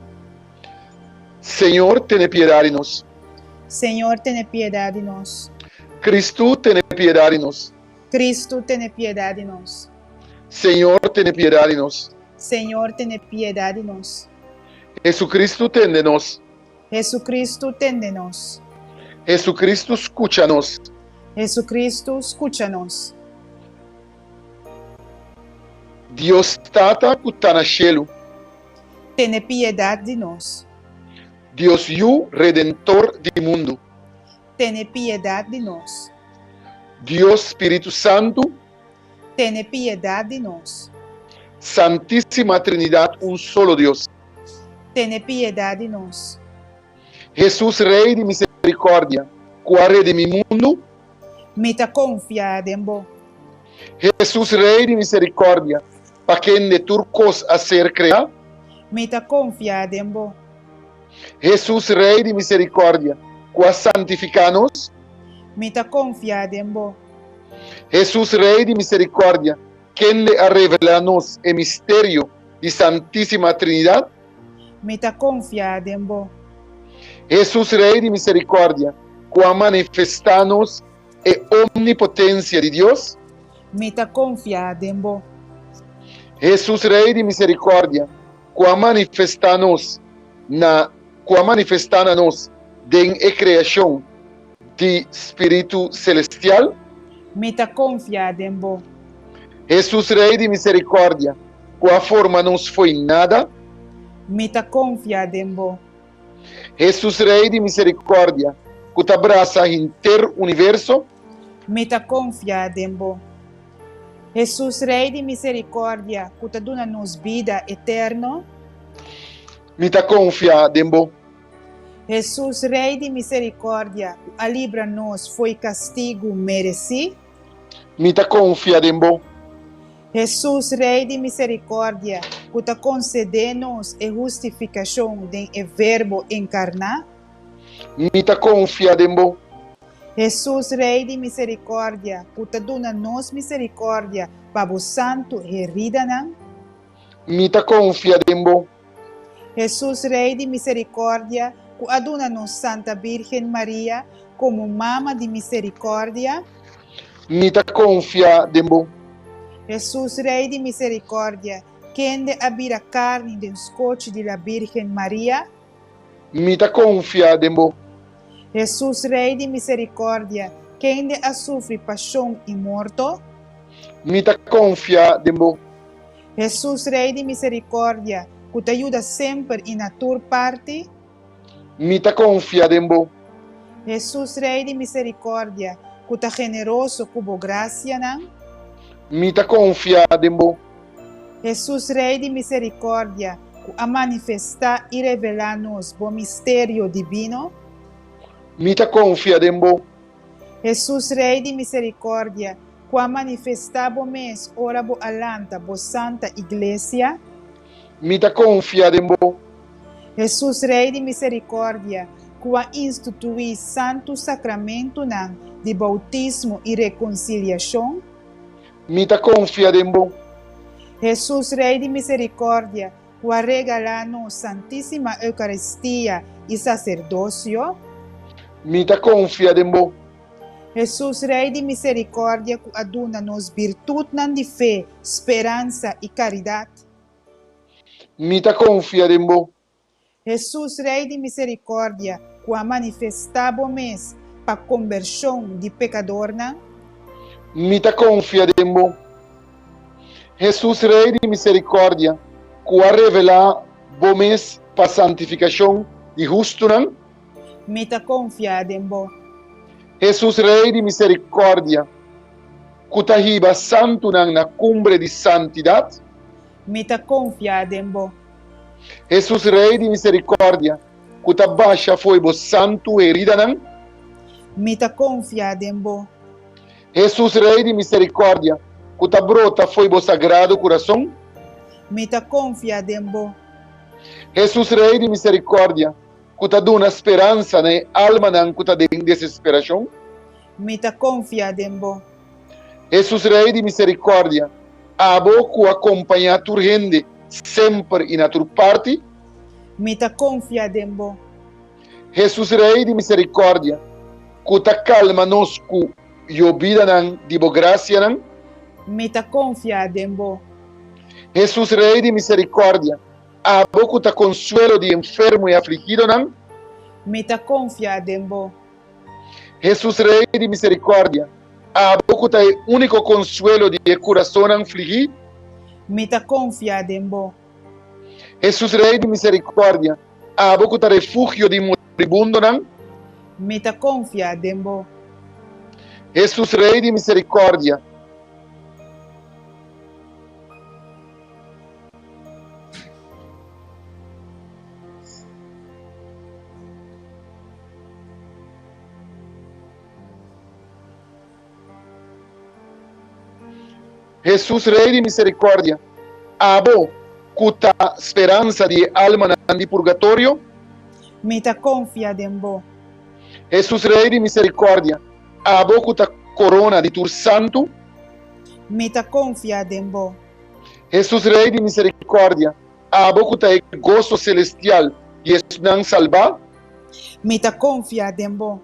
Señor, ten piedad de nós. Senhor, tenha piedade de nós. Cristo, ten piedad de nós. Cristo, tenha piedade de nós. Señor, ten piedad de nós. Senhor, tenha piedade de nós. Jesucristo, ten de nós. Jesucristo, tem de nós. Jesucristo, escucha-nos. Jesucristo, escucha-nos. Dios Tata, que está no cielo. Tenha piedade de nós. Dios Yu, redentor do mundo. Tenha piedade de nós. Dios Espírito Santo, Tenha piedade de nós. Santíssima Trinidade, solo Deus. Tenha piedade de nós. Jesús, Rei de misericórdia, que redime mundo. Mita confia dembo. Jesús, Rei de misericórdia, para quem de turcos a ser criado. Mita confia dembo. Jesús, Rei de misericórdia, que a santificar-nos. Mita confia dembo. Jesús, Rei de misericórdia, quem de a revelar-nos o mistério de Santíssima Trinidade. Mita confia dembo. Jesús, Rei de misericórdia, que a manifestar-nos e omnipotencia de Dios. Mita confia dembo. Jesus Rei de misericórdia, qua manifesta-nos den e criação de Espírito Celestial. Mita confia dembo. Jesus Rei de misericórdia, qua forma nos foi nada. Mita confia dembo. Jesus Rei de misericórdia, que abraça inteiro universo. Mita confia dembo. Jesus Rei de misericórdia, que dona-nos vida eterna. Mita confia dembo. Jesus Rei de misericórdia, a livra-nos foi castigo mereci. Mita confia dembo. Jesus Rei de misericórdia, que te concede-nos a justificação de verbo encarnar. Mita confia dembo. Jesus Rei de misericórdia, que te dona-nos misericórdia para o santo heridanan. Mita confia dembo. Jesus Rei de misericórdia, que aduna-nos Santa Virgem Maria como mama de misericórdia. Mita confia dembo. Jesus Rei de misericórdia, quem de abrir a carne dos coches de la Virgem Maria. Mita confia dembo. Jesus Rei de misericórdia, quem de sofre paixão e morto. Mita confia dembo. Jesus Rei de misericórdia, que te ajuda sempre e na tua parte. Mita confia dembo. Jesus Rei de misericórdia, que te generoso cubo gracia nan. Mita confia dembo. Jesus Rei de misericórdia, que a manifestar e revelar-nos o mistério divino. Mita confia dembo. Jesus Rei de misericórdia, que a manifestar o mês ora bo alanta bo santa igreja. Mita confia dembo. Jesus Rei de misericórdia, que a instituir santo sacramento nan de bautismo e reconciliação. Mita confia dembo. Jesus Rei de misericórdia, que a regalar-nos Santíssima Eucaristia e sacerdócio. Mita confia dembo. Jesus Rei de misericórdia, que aduna-nos virtude nan de fé, esperança e caridade. Mita confia dembo. Jesus Rei de misericórdia, que a manifestar o mês para conversão de pecador nan. Mita confia dembo. Jesus Rei de misericórdia, que a revelar bomes para santificação de justo nan. Mita confia dembo. Jesus Rei de misericórdia, que ta riba santo nan na cumbre de santidade. Mita confia dembo. Jesus Rei de misericórdia, que ta baixa foi bo santo herida nan. Mita confia dembo. Jesus Rei de misericórdia, que ta brota foi bo sagrado coração. Mita confia dembo. Jesus Rei de misericórdia, que ta dona esperança na alma nan que ta em desesperação. Mita confia dembo. Jesus Rei de misericórdia, a boca acompanha tu rende sempre e na tua parte. Mita confia dembo. Jesus Rei de misericórdia, que ta calma nos cu vida nan de bo gracia nan. Mita confia dembo. Jesus Rei de misericórdia, a boca ta consuelo de enfermo e afligido nan. Mita confia dembo. Jesus Rei de misericórdia, a boca ta único consuelo de coração afligido. Mita confia dembo. Jesus Rei de misericórdia, a boca ta refúgio de moribundo nan. Mita confia dembo. Jesus Rei de misericórdia, Jesus Rei de misericórdia, abo cuta esperança de alma nan de purgatório. Mita confia dembo. Jesus Rei de misericórdia, abo cuta corona de tur santo. Mita confia dembo. Jesus Rei de misericórdia, abo cuta gozo celestial de nan salvar. Mita confia dembo.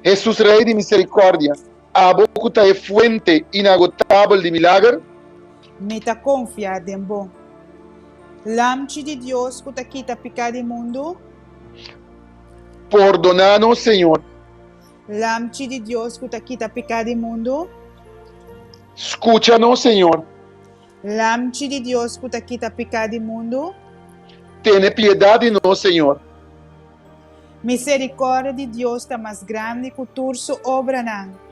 Jesús, Rey de Misericordia, abocuta é fuente inagotável de milagre, Mita confia dembo. Lamchi de Dios kuta kita picado mundo. perdonanos, Senhor. Lamchi de Dios kuta kita picado mundo. Escúchanos, Senhor. Lamchi de Dios kuta kita picado mundo. Tene piedade de nós, Senhor. Misericórdia de Deus está mais grande que o turso obra não.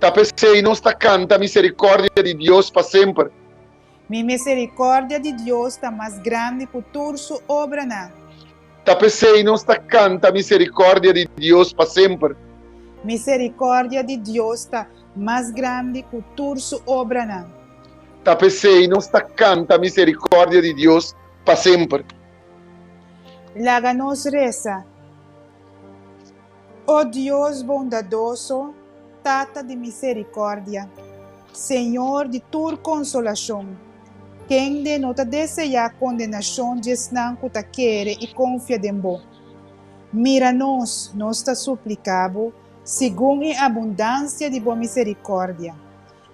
Tapecei nos ta canta misericórdia de Deus para sempre. Mi misericórdia de Deus está mais grande que o turso obra não. Tapecei nos ta canta misericórdia de Deus para sempre. Misericórdia de Deus está mais grande que o turso obra não. Tapecei nos ta canta misericórdia de Deus para sempre. Láganos reza. Oh Deus bondadoso, Tata de misericórdia, Senhor de tua consolação, quem de nota deseja condenação de esnan que quere e confia em bo. Mira-nos, nós te suplicamos, segundo a abundância de boa misericórdia.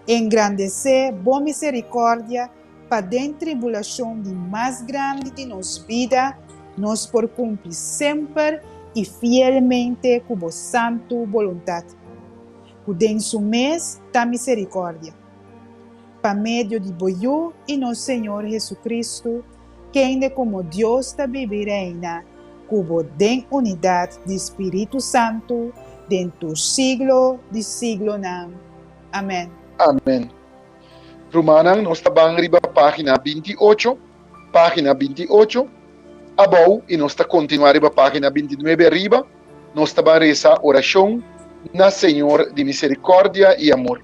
Engrandecer boa misericórdia para dentro tribulação de mais grande de nossa vida, nós por cumprir sempre e fielmente com a santa vontade. Cudenso mês da misericórdia. Para meio de Boiú e nosso Senhor Jesus Cristo, quem de como Deus está vive e reina, cubo den unidade de Espírito Santo, dentro do siglo de siglo não. Amém. Amém. Romanan, nós estamos riba página 28, página 28, abau, e nós estamos continuando riba página 29 riba, nós estamos a rezar oração na Senhor de misericórdia e amor.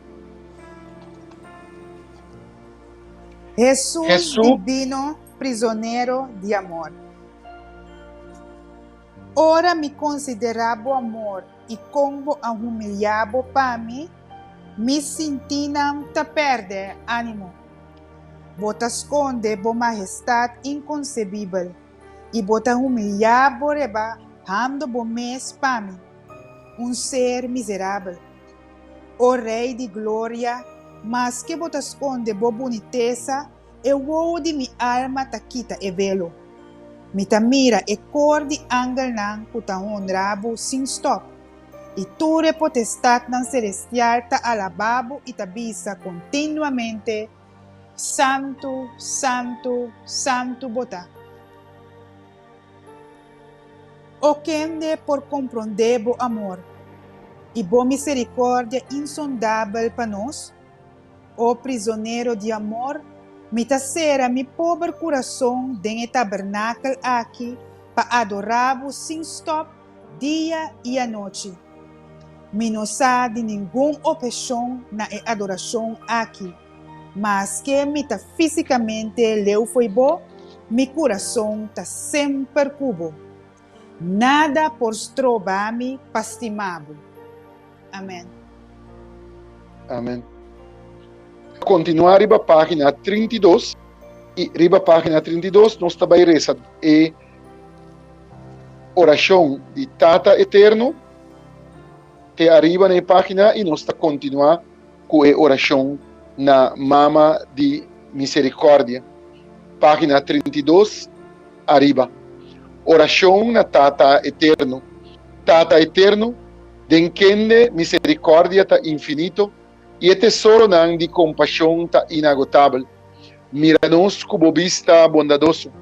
Jesus divino, prisioneiro de amor. Ora me consideravo amor e como a humilhavo para mim, me sentinam ta perde ânimo. Bota esconde bo majestade inconcebível e bota humilhavo reba hamdo bo mes para mim, ser miserável. O Rei de glória, mas que bota esconde bo boniteza, e o de mi alma taquita e velo. Mi mira e cor de angel nan kuta honrabo sin stop. E ture potestade nan celestial ta alababo e tabisa continuamente. Santo, santo, santo bota. O quem por compreender bo amor e bo misericórdia insondável para nós, o prisioneiro de amor, me tacera mi pobre coração dentro do tabernáculo aqui para adorar-o sem stop dia e a noite. Me não sabe nenhuma opção na adoração aqui, mas que me tá fisicamente leu foi bom, mi coração tá sempre cubo. Nada por strobar-me pastimabo. Amém. Amém. Continuar riba página 32 e riba página 32 nós estamos a rezar e oração de Tata Eterno te arriba na página e nós estamos a continuar com a oração na Mama de Misericórdia. Página 32 arriba. Oração na Tata Eterno. Tata Eterno, denquende misericórdia ta infinito e o tesouro nan de compaixão ta inagotável. Mira-nos como vista bondadoso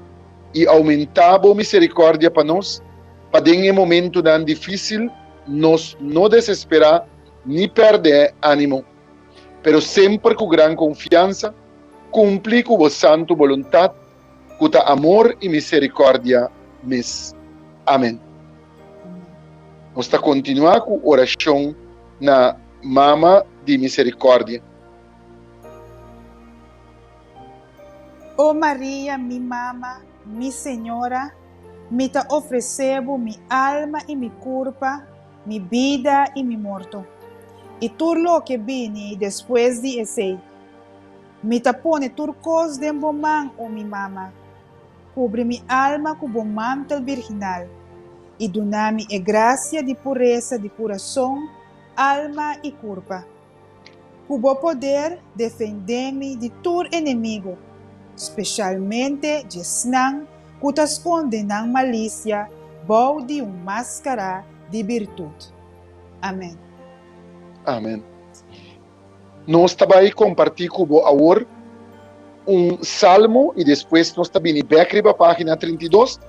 e aumentabo misericórdia para nós, para em momento nan difícil nos não desesperar nem perder ânimo, pero sempre com grande confiança, cumprir com a santa vontade, com amor e misericórdia. Amém. Nós está continuar com oração na Mama de Misericórdia. Oh Maria, mi mama, mi Senhora, me te oferecebo mi alma e mi corpo, mi vida e mi morto. E tudo lo que vini depois de esse, me te pone turcos de bom man, oh mi mama. Cubre mi alma com bom mantel virginal e dona-me a graça de pureza de coração alma e corpo. Cubo poder defender-me de todo inimigo, especialmente de snang que te esconde na malícia, bom de máscara de virtude. Amém. Amém. Nós também compartilhamos com agora salmo e depois nós também back para a página 32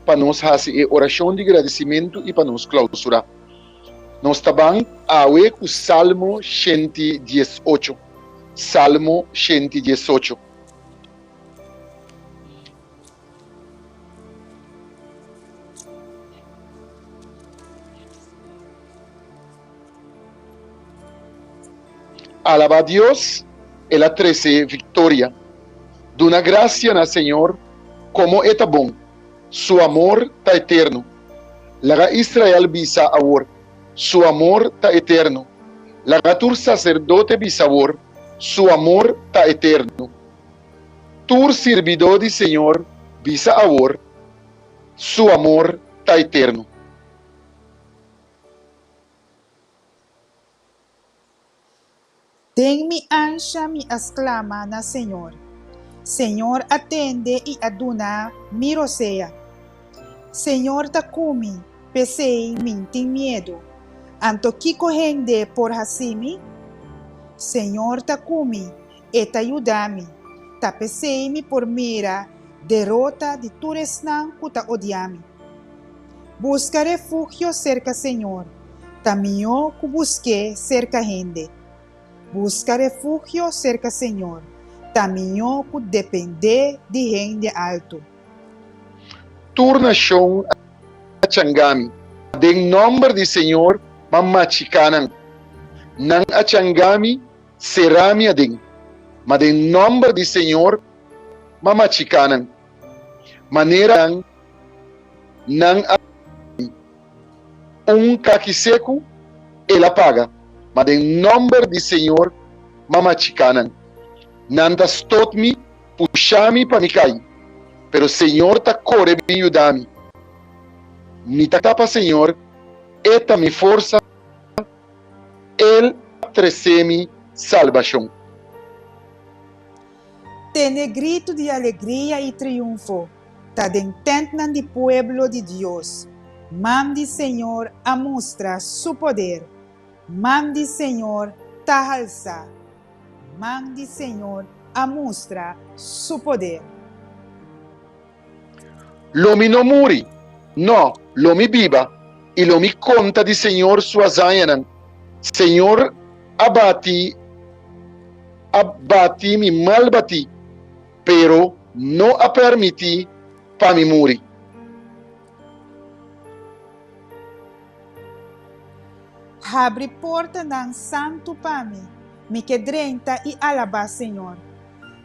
para nós fazer oração de agradecimento e para nós clausurar. Nós também com o salmo 118. Salmo 118. Alaba a Dios, ela 13 victoria. Duna gracia na Senhor, como é bom. Su amor está eterno. Laga Israel bisa awor. Su amor está eterno. Laga tur sacerdote bisa awor. Su amor está eterno. Tur servidor de Senhor bisa awor. Su amor está eterno. Den-me ancha me exclama na Senhor. Senhor atende e aduna mi roseia. Senhor ta cumi, pesei min tem medo. Anto que corrende por hacimi? Senhor ta cumi, e ta ayudami. Ta pesei mi por mira, derrota de turesnan que ta odiami. Busca refúgio cerca Senhor. Ta mio que busque cerca gente. Busca refúgio cerca Senhor. Taminho que depende de gente alto. Turnação a Changami. Den nome de Senhor, mamachikanan. Nan a Changami, serami aden. Mas den nome de Senhor, mamachikanan. Maneira nan a caquiseco, ela paga. Mas den nome de Senhor, mamachikanan. Nanda stotmi, puxami para me cair. Pero Senhor ta corre me ajudami. Mi tapa Senhor, eta mi força, el trecemi salvação. Tene grito de alegria e triunfo, ta dententan de pueblo de Deus. Mande Senhor a mostrar su poder. Mande Senhor ta alça. Mande Senhor a mostrar su poder. Lomi no muri, no, lomi viva, e lomi conta de Senhor sua zayanan. Senhor, abati mi malbati, pero no a permiti pa mi muri. Abre porta ng santo pami, mi quedrenta e alaba Senhor.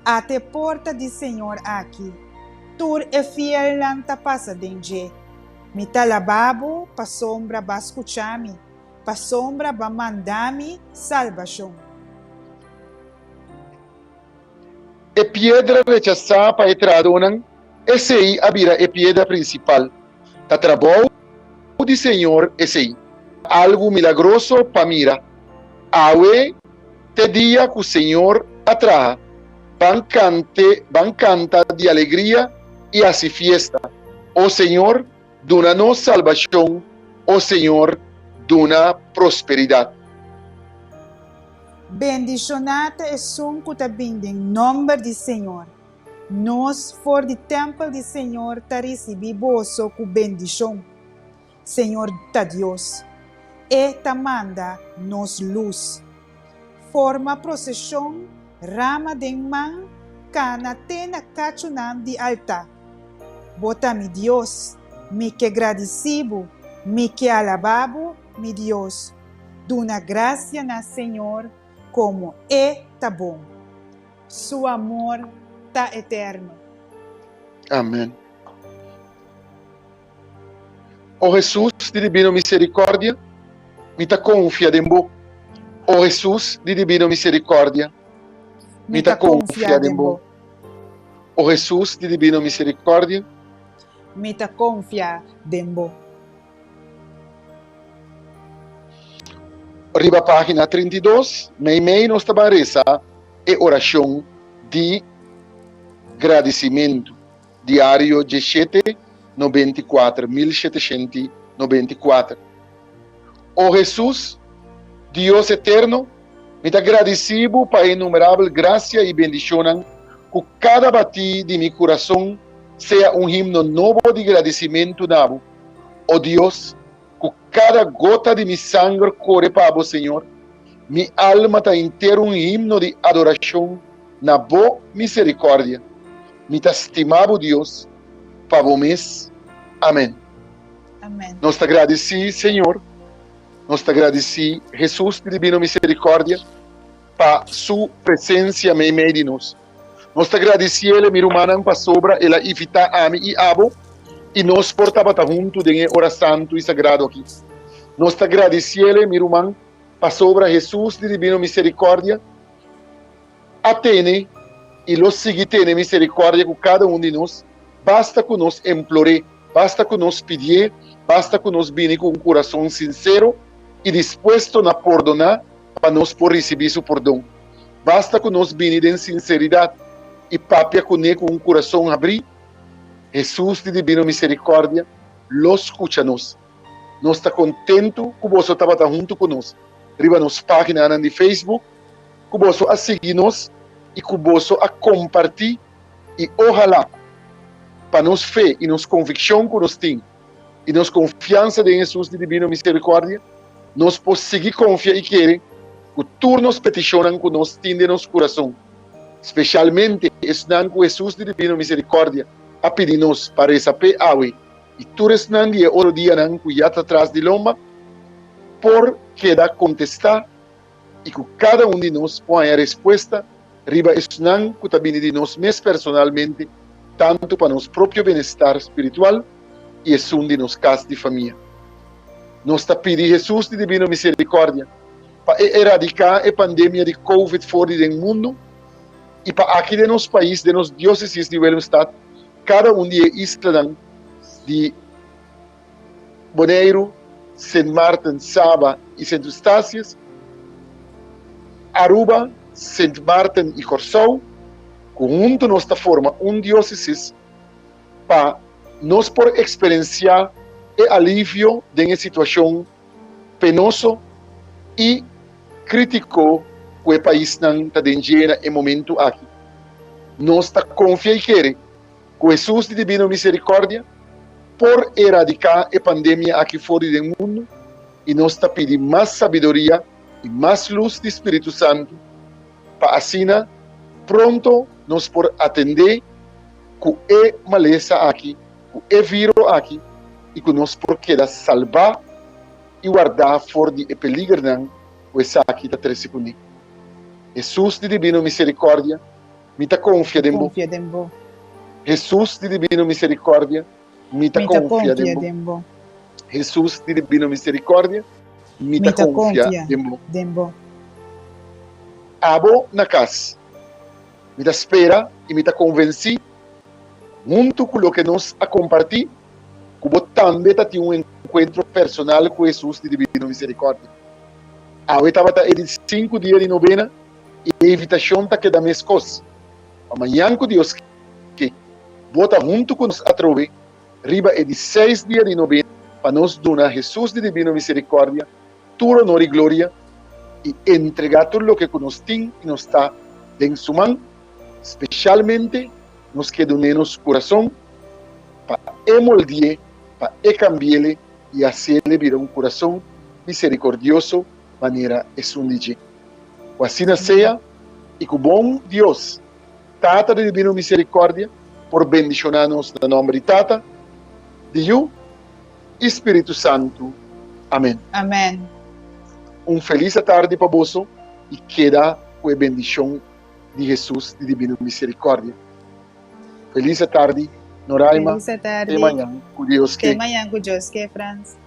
Ate porta de Senhor aqui. Tur e fiel lanta passa denge. Mi talababo pa sombra ba escuchami, pa sombra ba mandami salvação. E piedra rechazada para entradonan, esse aí abira e piedra principal. Ta trabalho de Senhor esse aí. Algo milagroso para mira. Awe te dia que o Senhor atraja. Van canta de alegria e assim fiesta. O Senhor, duna nos salvação. O Senhor, duna prosperidade. Bendicionata é som que ta binde em nome de Senhor. Nós, for de templo de Senhor, ta recebi boso com bendição. Senhor ta Deus. E ta manda nos luz. Forma procissão, rama de man, cana tena cachunan de alta. Bota mi Deus, mi que agradecido, mi que alababo, mi Deus. Duna graça na Senhor, como é tá bom. Su amor tá eterno. Amém. O Jesus de divino misericórdia, mi ta confia em bo. O Jesus de divino misericórdia, mi ta confia em bo. O Jesus de divino misericórdia, mi ta confia em bo. Riba página 32, meio nós estamos a rezar e oração de agradecimento diário 1794, 1794. Oh Jesus, Deus eterno, me agradecido para a inumerável graça e bendição que cada batida de meu coração seja um himno novo de agradecimento nabo. Oh Deus, que cada gota de mi sangue corre para vos, Senhor. Mi alma está inteira um himno de adoração na boa misericórdia. Me estimado Deus, para o mês. Amém. Amém. Nós te agradecemos, Senhor. Nós te agradecemos, Jesus de Divina Misericórdia, para sua presença em meio de nós. Nós te agradecemos, minha irmã, para sobra, ela invita a mim e abo, e nós portava junto de hora santo e sagrado aqui. Nós te agradecemos, minha irmã, para sobra Jesus de Divina Misericórdia, atene e los sigue tene misericórdia com cada um de nós. Basta que nós implore, basta que nós pedir, basta que nós venha com um coração sincero e disposto a perdonar para nós por receber seu perdão. Basta que nós venha em sinceridade e papia com um coração abrir. Jesus de Divina Misericórdia, los escucha-nos. Nós está contento que você estava junto conosco. Riba nos páginas de Facebook, que você a seguir-nos e que você a compartilhar e ojalá para nos fé e nos convicção que nós temos e nos confiança em Jesus de Divina Misericórdia, nós podemos seguir confiar e querer que todos nos peticionam que nós temos no nosso coração, especialmente estando com Jesus de Divina Misericórdia a pedir-nos para essa pé awe e todos estão dia outro dia que já está atrás de loma por queda contestar e que cada um de nós põe a resposta riba estão que também de nós mesmos personalmente tanto para nosso próprio bem-estar espiritual e é um de nos casos de família. Nós está pedindo Jesus de Divina Misericórdia para erradicar a pandemia de Covid fora do mundo e para aqui de nosso país, de nossa dióceses de Willemstad, cada um de islas de Bonaire, Saint Martin, Saba e Saint Eustácias, Aruba, Saint Martin e Corsou, junto nesta forma dióceses para nós por experienciar o alívio de uma situação penosa e crítico que o país não está dentro no momento aqui. Nós está confiando e queremos que Jesus de Divina Misericórdia por erradicar a pandemia aqui fora do mundo e nós está pedindo mais sabedoria e mais luz do Espírito Santo para assim pronto nós por atender que é maleza aqui, que é vírus aqui e que nós por querer salvar e guardar fora de peligro não, essa aqui está 3 segundos. Jesus de Divina Misericórdia, me ta confia dembo. Jesus de Divina Misericórdia, me ta confia dembo. Jesus de Divina Misericórdia, me ta confia dembo. Abo na casa, me ta espera e me ta convenci, junto com o que nós a compartir, que você também tem um encontro personal com Jesus de Divina Misericórdia. Agora estava em 5 dias de novena e a invitação está que da mesma coisa. Amanhã, com Deus, que bota junto com nós a trove, riba é de 6 dias de novena, para nós donar a Jesus de Divina Misericórdia, todo honor e glória, e entregar tudo o que nós temos e nos está em sua mão, especialmente nos que donamos nosso coração, para emoldear, para cambiar e fazer virar um coração misericordioso, maneira esundide. O assim seja, e que o bom Deus, Tata de Divina Misericórdia, por bendicionar-nos no nome de Tata, de Yu, Espírito Santo. Amém. Amém. Feliz tarde para você e queda com a bendição de Jesus de Divina Misericórdia. Feliz tarde, Noraima. Feliz tarde. Até amanhã, com Deus que. Até amanhã, com Deus que, Franz.